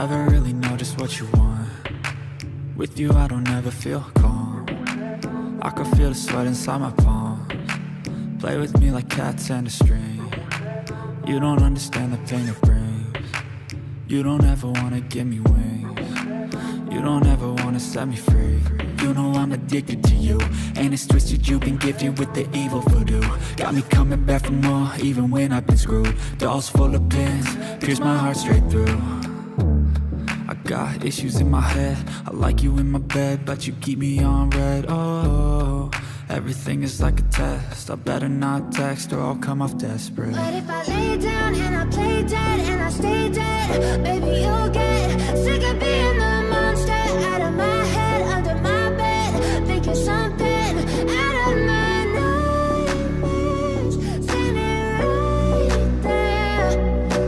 Never really know just what you want. With you I don't ever feel calm. I can feel the sweat inside my palms. Play with me like cats and a string. You don't understand the pain it brings. You don't ever wanna give me wings. You don't ever wanna set me free. You know I'm addicted to you, and it's twisted, you've been gifted with the evil voodoo. Got me coming back for more, even when I've been screwed. Dolls full of pins, pierce my heart straight through. I got issues in my head, I like you in my bed, but you keep me on red. Oh, everything is like a test, I better not text or I'll come off desperate. But if I lay down and I play dead and I stay dead, baby you'll get sick of being the monster out of my head, under my bed, thinking something out of my nightmares, standing right there.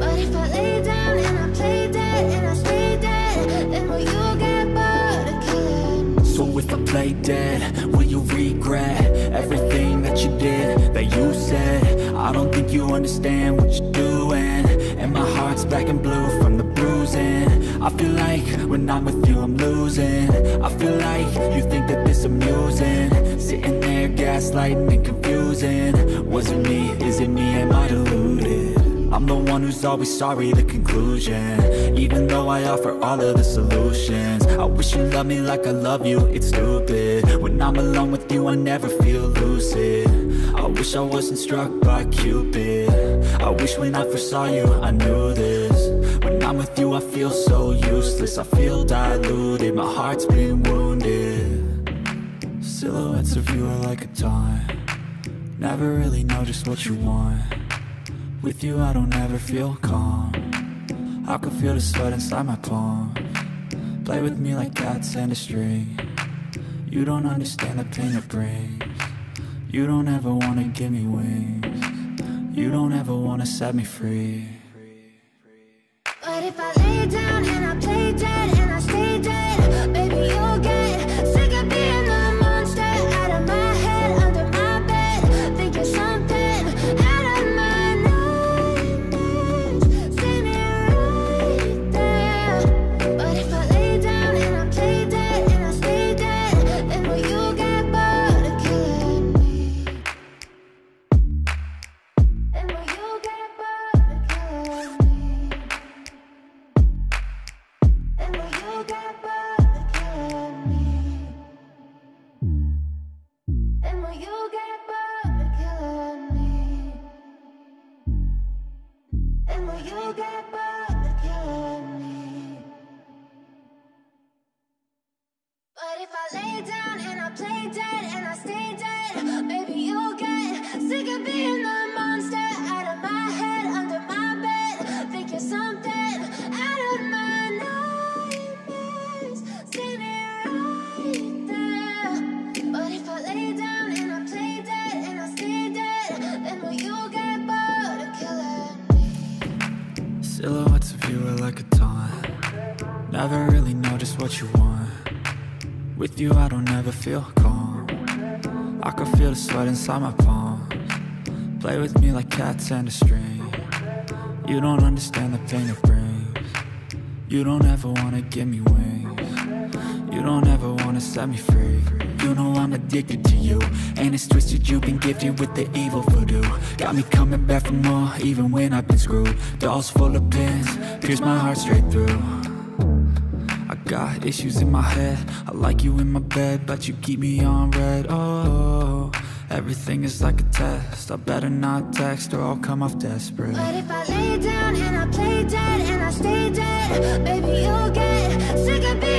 But if I lay down and I play dead and I stay dead, then will you get bored of killing me? So if I play dead, will you regret everything that you did, that you said? I don't think you understand what you're doing, and my heart's black and blue from the bruising. I feel like when I'm with you I'm losing. I feel like you think that this amusing, sitting there gaslighting and confusing. Was it me? Is it me? Am I deluded? I'm the one who's always sorry, the conclusion, even though I offer all of the solutions. I wish you loved me like I love you, it's stupid. When I'm alone with you I never feel lucid. I wish I wasn't struck by Cupid. I wish when I first saw you I knew this. When I'm with you I feel so useless, I feel diluted, my heart's been wounded. Silhouettes of you are like a taunt. Never really know just what you want. With you I don't ever feel calm. I can feel the sweat inside my palms. Play with me like cats and a string. You don't understand the pain it brings. You don't ever wanna give me wings. You don't ever wanna set me free. But if I lay down and I play dead and I stay dead, baby you'll get sick of being the monster out of my head, under my bed, thinking something out of my nightmares, standing right there. But if I lay down and I play dead and I stay dead, then will you get bored of killing me? Then will you get bored of killing me? And will you get bored of killing me? And will you get bored of killing me? And will you get bored of killing me? But if I lay down and I play dead and I stay dead, baby you'll get sick of being the monster out of my head, under my bed, thinking something out of my nightmares, standing right there. But if I lay down and I play dead and I stay dead, then will you get bored of killing me? Silhouettes of you are like a taunt. Never really know just what you want. With you I don't ever feel calm. I can feel the sweat inside my palms. Play with me like cats and a string. You don't understand the pain it brings. You don't ever wanna give me wings. You don't ever wanna set me free. You know I'm addicted to you, and it's twisted, you've been gifted with the evil voodoo. Got me coming back for more, even when I've been screwed. Dolls full of pins, pierce my heart straight through. I got issues in my head, I like you in my bed, but you keep me on red. Oh, everything is like a test, I better not text or I'll come off desperate. But if I lay down and I play dead and I stay dead, baby you'll get sick of being